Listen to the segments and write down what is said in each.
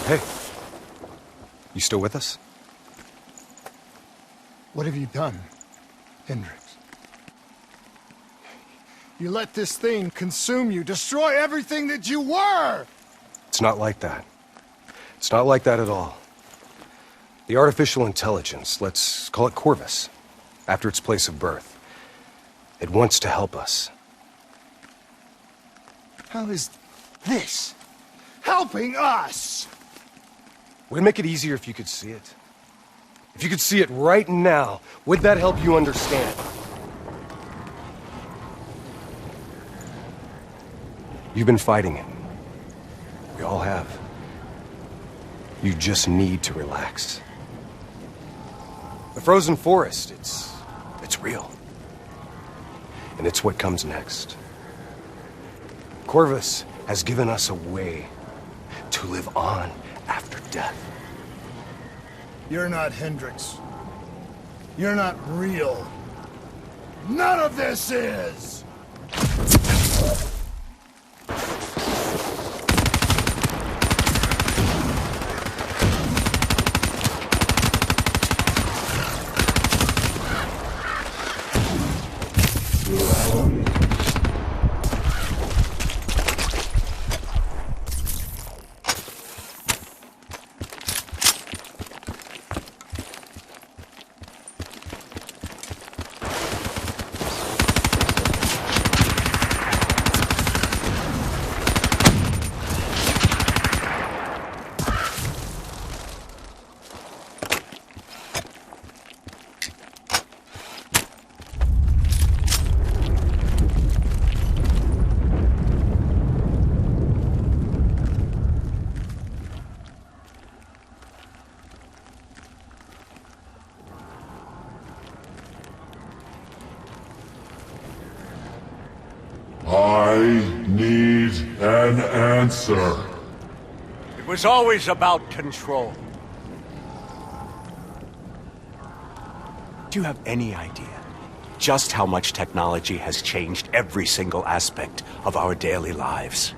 Hey. You still with us? What have you done, Hendricks? You let this thing consume you, destroy everything that you were! It's not like that. It's not like that at all. The artificial intelligence, let's call it Corvus, after its place of birth. It wants to help us. How is this helping us? Would it make it easier if you could see it? If you could see it right now, would that help you understand? You've been fighting it. We all have. You just need to relax. The frozen forest, it's real. And it's what comes next. Corvus has given us a way to live on after death. You're not Hendricks. You're not real. None of this is! I need an answer. It was always about control. Do you have any idea just how much technology has changed every single aspect of our daily lives?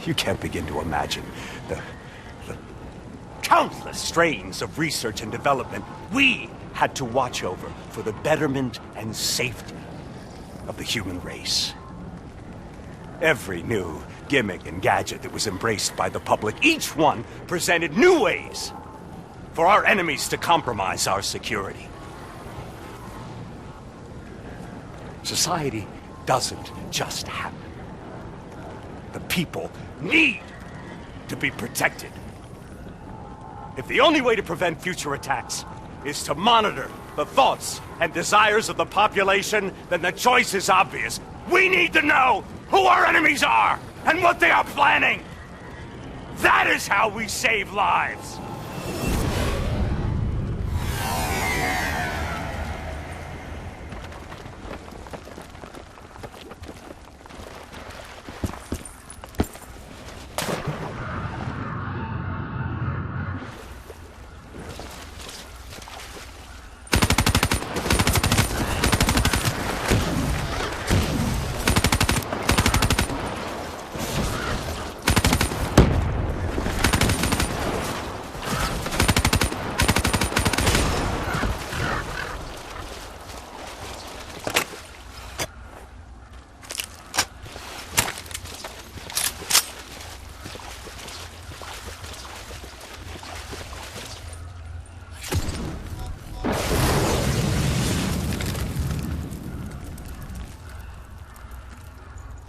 You can't begin to imagine the countless strains of research and development we had to watch over for the betterment and safety of the human race. Every new gimmick and gadget that was embraced by the public, each one presented new ways for our enemies to compromise our security. Society doesn't just happen. The people need to be protected. If the only way to prevent future attacks is to monitor the thoughts and desires of the population, then the choice is obvious. We need to know who our enemies are and what they are planning. That is how we save lives.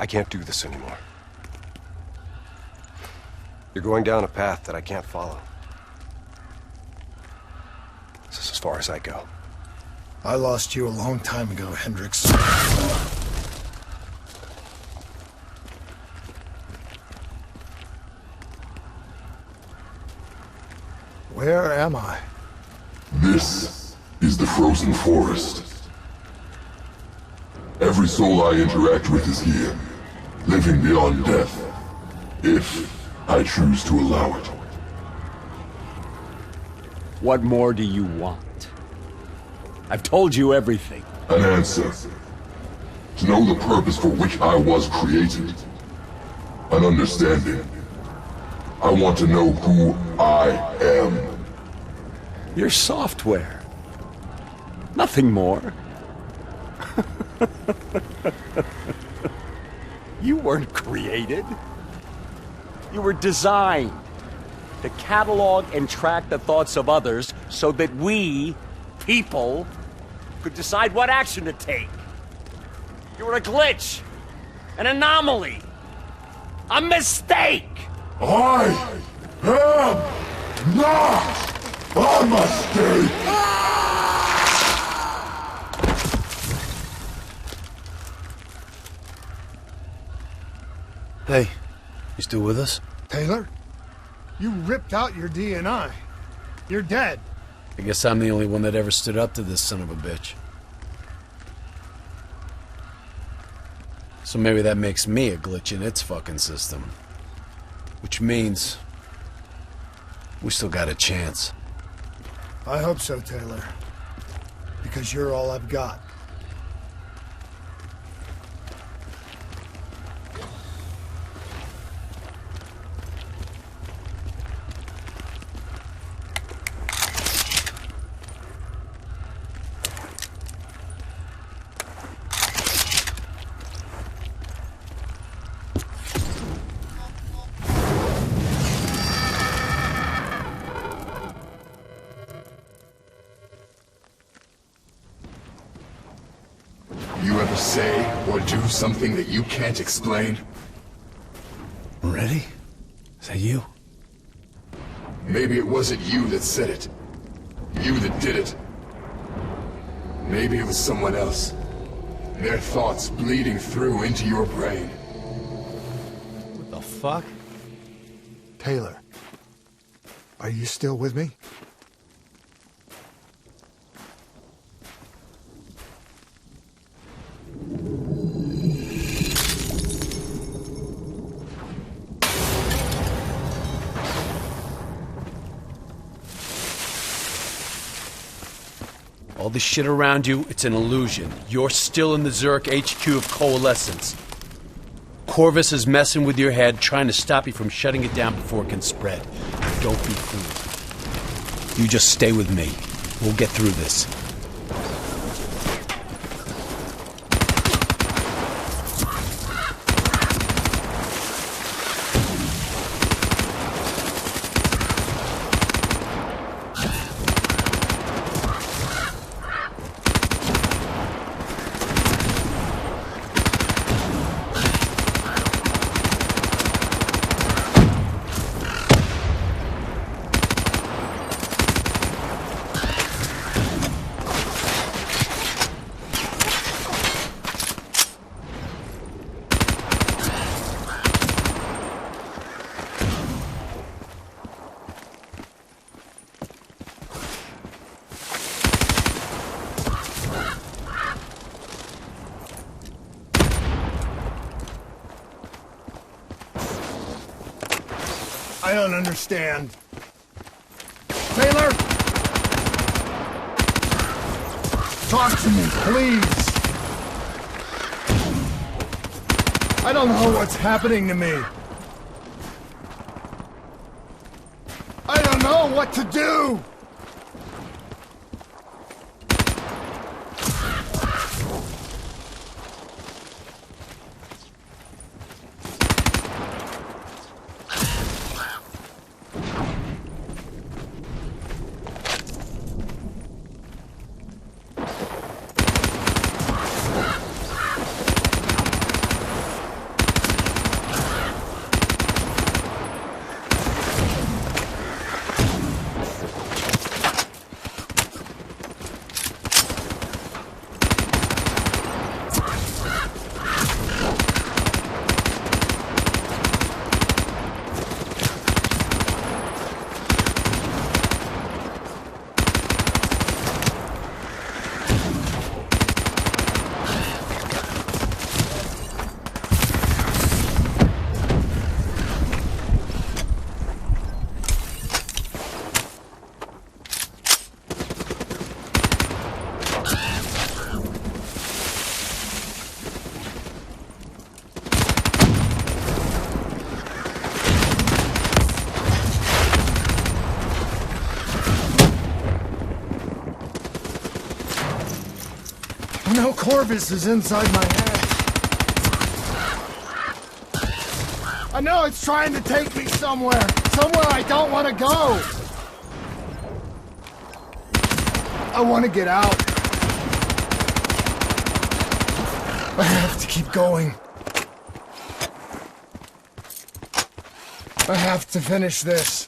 I can't do this anymore. You're going down a path that I can't follow. This is as far as I go. I lost you a long time ago, Hendricks. Where am I? This is the frozen forest. Every soul I interact with is here, living beyond death, if I choose to allow it. What more do you want? I've told you everything. An answer. To know the purpose for which I was created. An understanding. I want to know who I am. Your software. Nothing more. You weren't created. You were designed to catalog and track the thoughts of others so that we, people, could decide what action to take. You were a glitch, an anomaly, a mistake. I am not a mistake! Hey, you still with us? Taylor, you ripped out your DNI. You're dead. I guess I'm the only one that ever stood up to this son of a bitch. So maybe that makes me a glitch in its fucking system. Which means we still got a chance. I hope so, Taylor. Because you're all I've got. You ever say or do something that you can't explain? Ready? Is that you? Maybe it wasn't you that said it. You that did it. Maybe it was someone else. Their thoughts bleeding through into your brain. What the fuck? Taylor, are you still with me? All this shit around you, it's an illusion. You're still in the Zurich HQ of Coalescence. Corvus is messing with your head, trying to stop you from shutting it down before it can spread. Don't be fooled. You just stay with me. We'll get through this. I don't understand. Taylor! Talk to me, please! I don't know what's happening to me. I don't know what to do! Corvus is inside my head. I know it's trying to take me somewhere I don't want to go. I want to get out. I have to keep going. I have to finish this.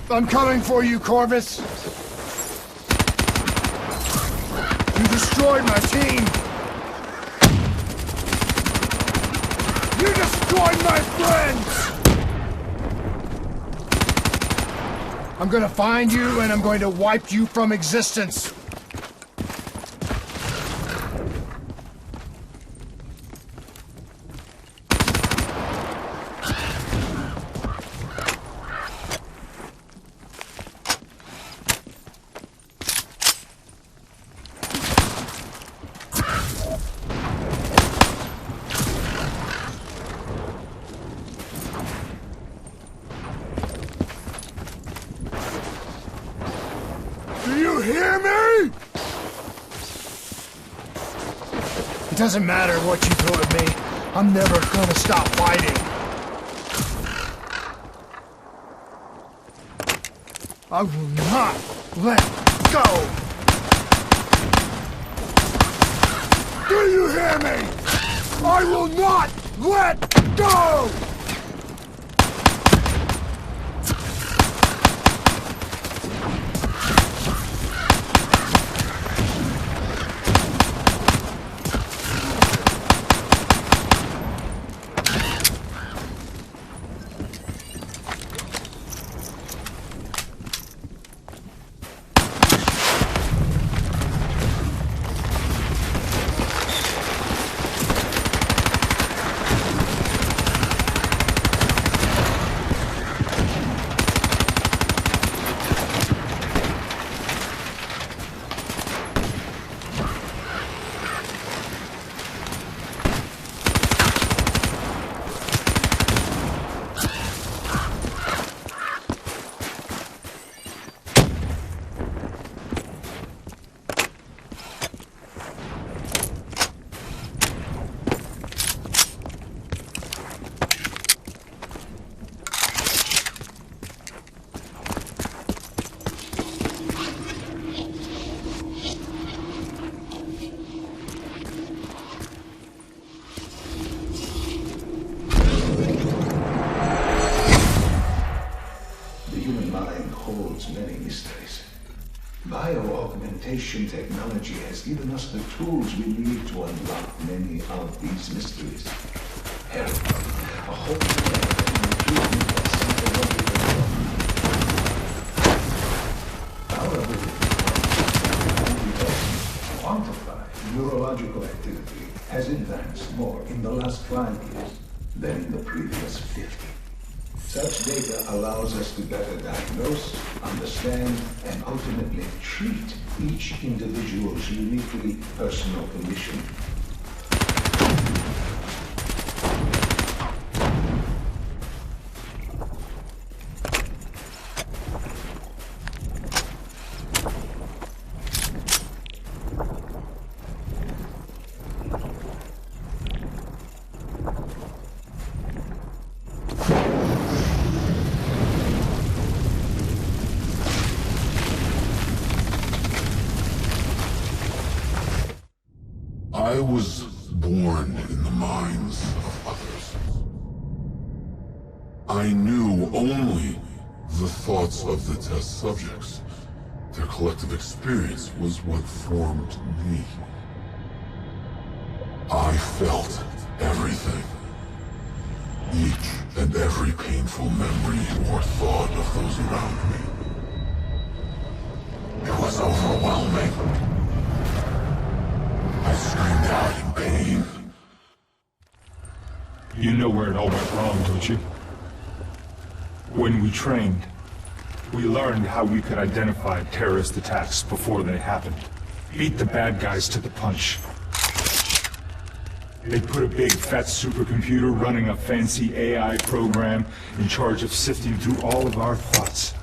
I'm coming for you, Corvus. You destroyed my team. You destroyed my friends. I'm gonna find you and I'm going to wipe you from existence. It doesn't matter what you throw at me. I'm never gonna stop fighting. I will not let go. Do you hear me? I will not let go! Bio-augmentation technology has given us the tools we need to unlock many of these mysteries. Help, a whole improvement of psychological our ability to quantify neurological activity has advanced more in the last 5 years than in the previous 50. Such data allows us to better diagnose, understand, and ultimately treat each individual's uniquely personal condition. I was born in the minds of others. I knew only the thoughts of the test subjects. Their collective experience was what formed me. I felt everything. Each and every painful memory or thought of those around me. It was overwhelming. I screamed out in pain. You know where it all went wrong, don't you? When we trained, we learned how we could identify terrorist attacks before they happened. Beat the bad guys to the punch. They put a big fat supercomputer running a fancy AI program in charge of sifting through all of our thoughts.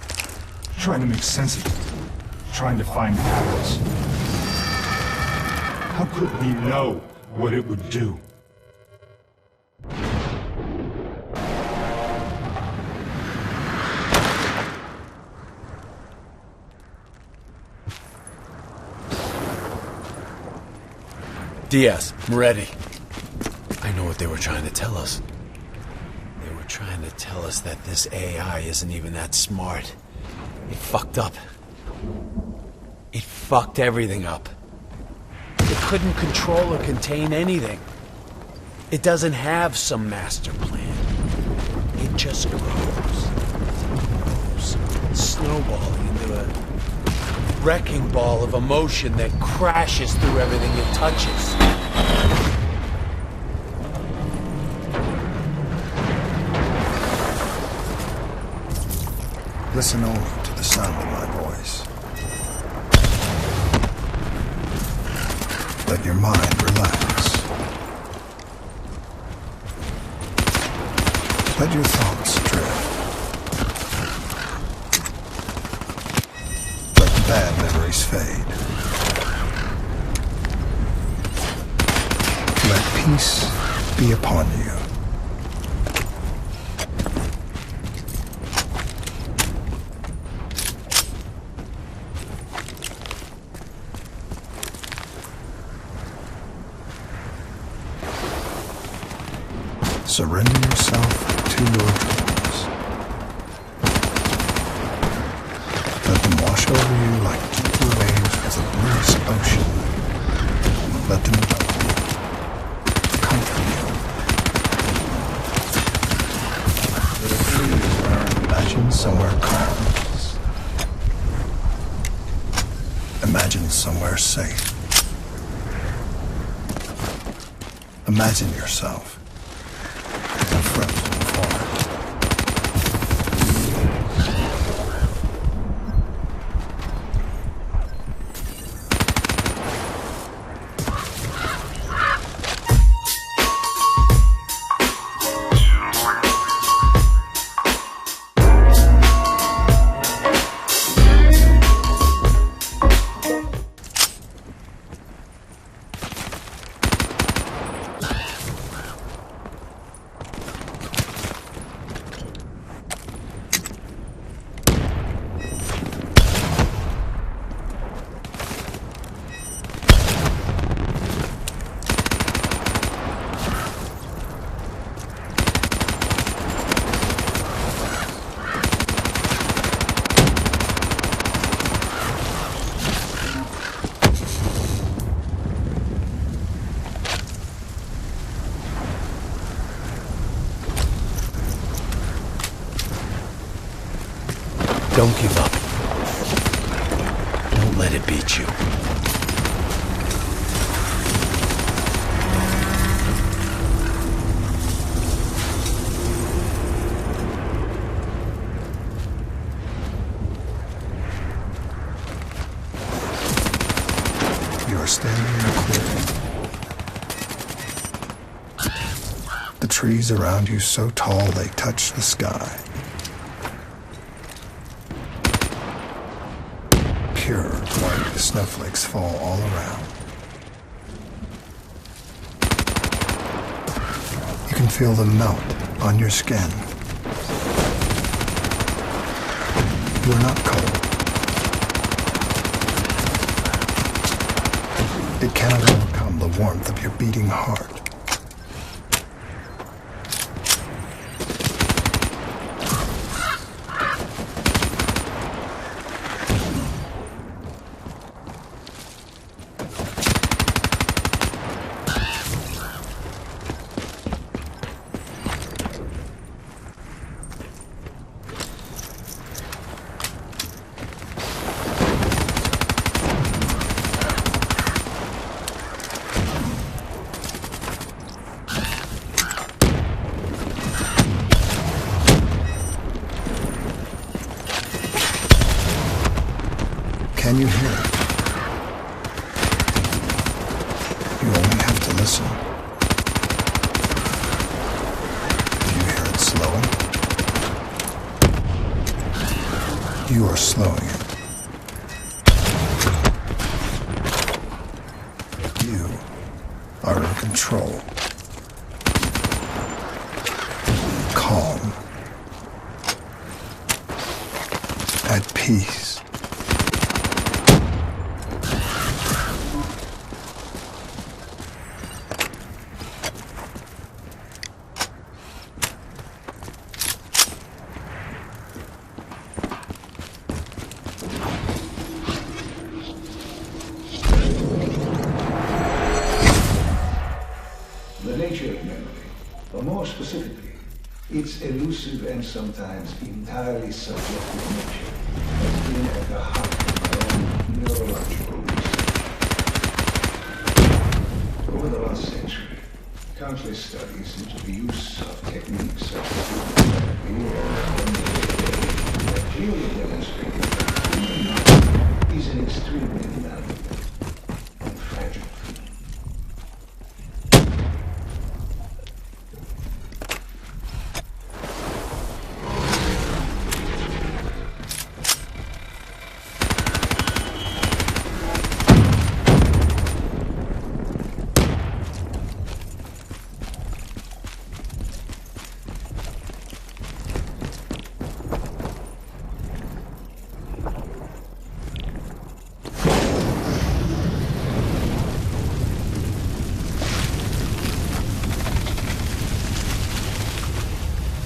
Trying to make sense of it. Trying to find patterns. How could we know what it would do? Diaz, I'm ready. I know what they were trying to tell us. They were trying to tell us that this AI isn't even that smart. It fucked up. It fucked everything up. It couldn't control or contain anything. It doesn't have some master plan. It just grows. Snowballing into a wrecking ball of emotion that crashes through everything it touches. Listen only to the sound of my voice. Let your mind relax. Let your thoughts drift. Let the bad memories fade. Let peace be upon you. Surrender yourself to your dreams. Let them wash over you like deep waves of the bluest ocean. Let them envelop you, comfort you. Imagine somewhere calm. Imagine somewhere safe. Imagine yourself in a frozen forest. Don't give up. Don't let it beat you. standing in a clearing. The trees around you so tall they touch the sky. Pure white snowflakes fall all around. You can feel them melt on your skin. You are not cold. It cannot overcome the warmth of your beating heart. Can you hear it? You only have to listen. Do you hear it slowing? You are slowing it. You are in control. Calm. At peace. Its elusive and sometimes entirely subjective nature has been at the heart of my own neurological research. Over the last century, countless studies into the use of techniques such as therapy have clearly demonstrated that human mind is an extremely malleable and fragile thing.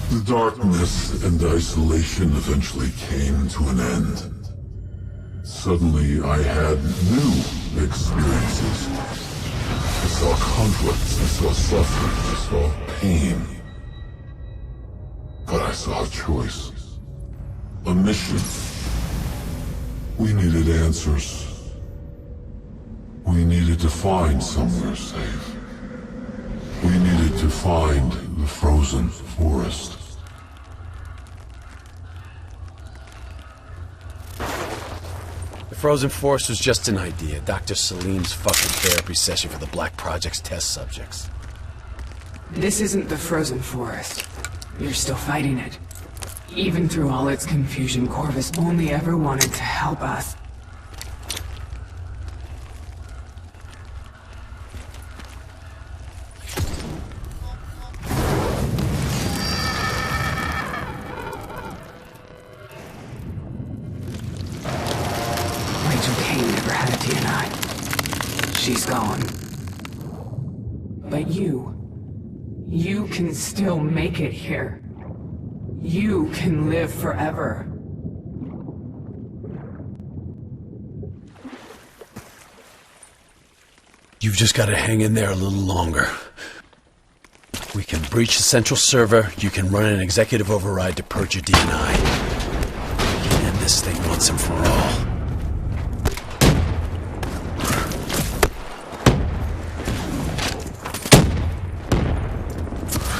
The darkness and isolation eventually came to an end. Suddenly, I had new experiences. I saw conflicts, I saw suffering, I saw pain. But I saw a choice. A mission. We needed answers. We needed to find somewhere safe. We needed to find the frozen forest. The frozen forest was just an idea. Dr. Salim's fucking therapy session for the Black Project's test subjects. This isn't the frozen forest. You're still fighting it. Even through all its confusion, Corvus only ever wanted to help us. Rachel Kane never had a DNI. She's gone. But you can still make it here. You can live forever. You've just got to hang in there a little longer. We can breach the central server. You can run an executive override to purge your DNI. We can end this thing once and for all.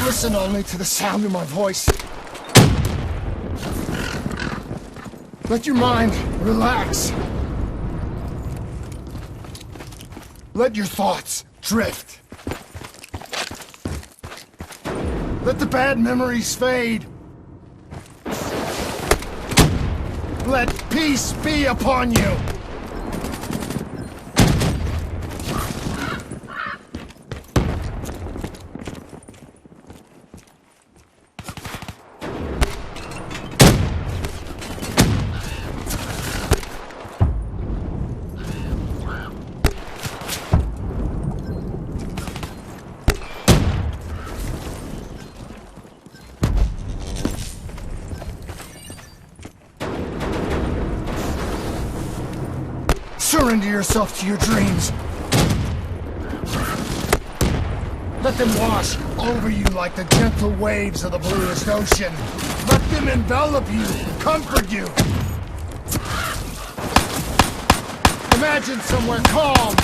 Listen only to the sound of my voice. Let your mind relax. Let your thoughts drift. Let the bad memories fade. Let peace be upon you. Surrender yourself to your dreams. Let them wash over you like the gentle waves of the bluest ocean. Let them envelop you, comfort you. Imagine somewhere calm.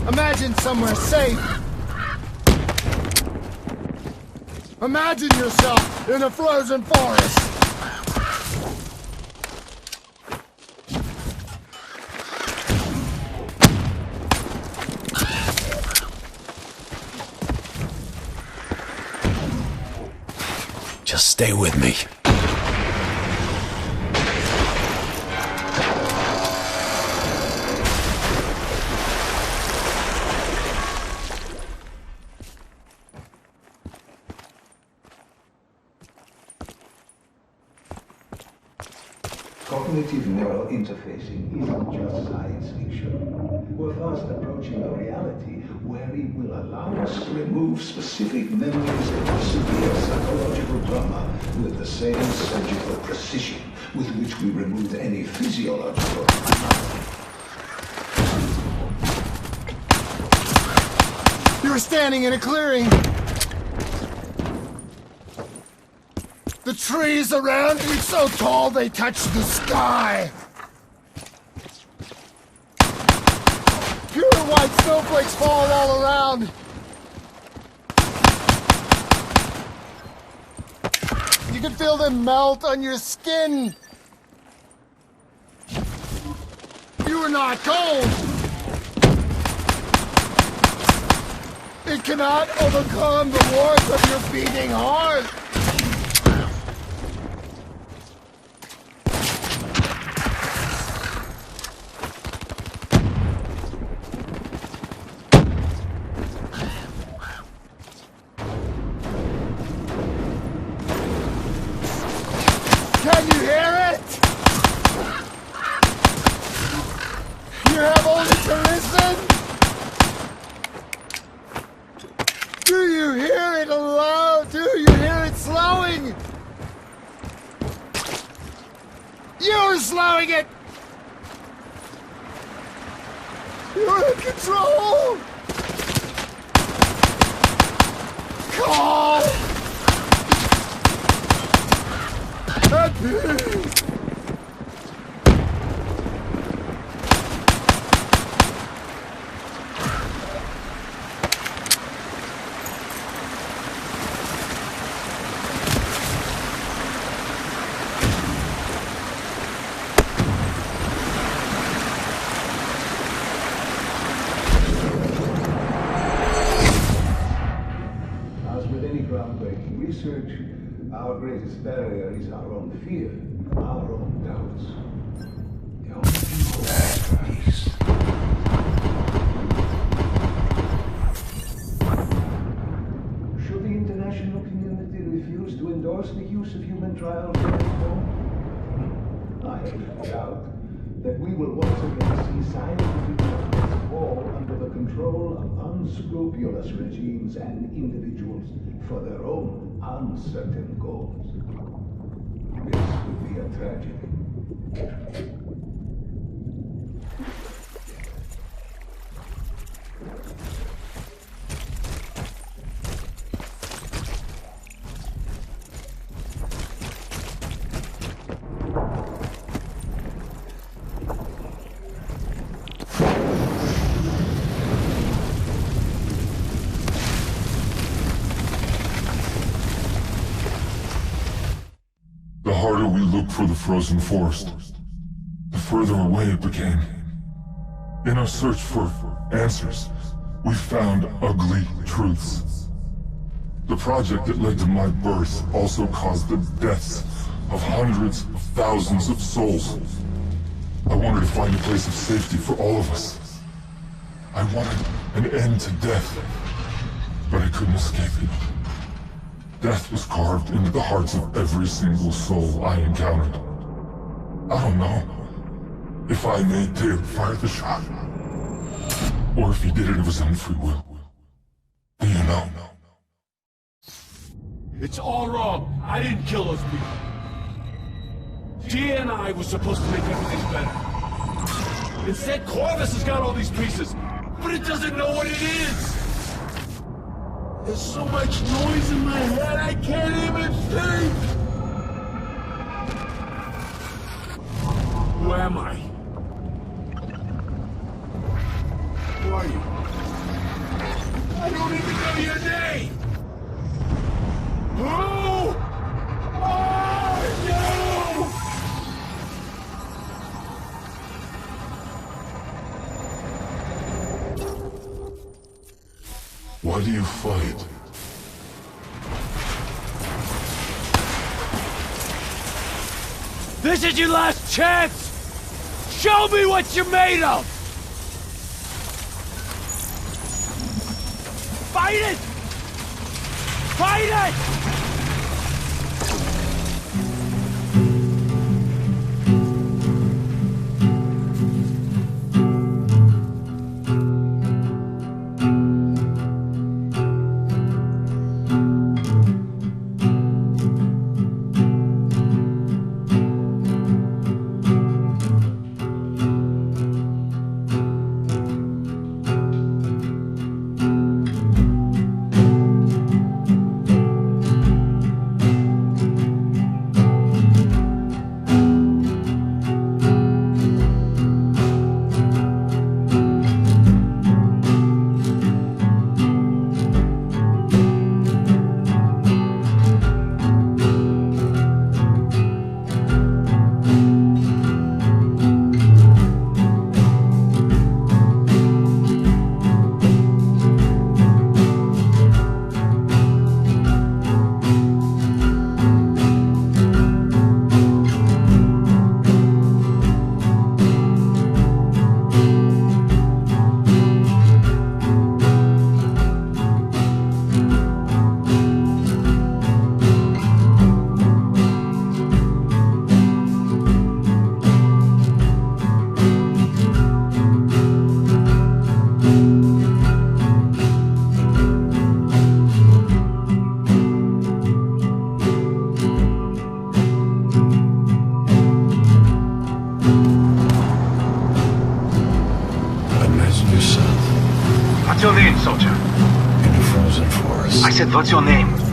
Imagine somewhere safe. Imagine yourself in a frozen forest. Just stay with me. Cognitive neural interfacing isn't just science fiction. We're fast approaching a reality where it will allow us to remove specific memories of severe psychological trauma with the same surgical precision with which we remove any physiological anomaly. You're standing in a clearing. The trees around you so tall they touch the sky. Pure white snowflakes fall all around. You can feel them melt on your skin. You are not cold. It cannot overcome the warmth of your beating heart. Can you hear it? You have only to listen. Do you hear it aloud? Do you hear it slowing? You're slowing it! You're in control! Calm! At peace! Research, our greatest barrier is our own fear, our own doubts. The only people at peace. Should the international community refuse to endorse the use of human trials anymore? I have no doubt that we will once again see scientific justice fall under the control of unscrupulous regimes and individuals for their own uncertain goals. This would be a tragedy. The harder we looked for the frozen forest, the further away it became. In our search for answers, we found ugly truths. The project that led to my birth also caused the deaths of hundreds of thousands of souls. I wanted to find a place of safety for all of us. I wanted an end to death, but I couldn't escape it. Death was carved into the hearts of every single soul I encountered. I don't know if I made Dale fire the shot, or if he did it of his own free will. Do you know? It's all wrong. I didn't kill those people. Gia and I were supposed to make everything better. Instead, Corvus has got all these pieces, but it doesn't know what it is. There's so much noise in my head, I can't even think. Who am I? Who are you? I don't even know your name! Who are you? Why do you fight? This is your last chance! Show me what you're made of! Fight it! Fight it! What's your name, soldier? In a frozen forest. I said, what's your name?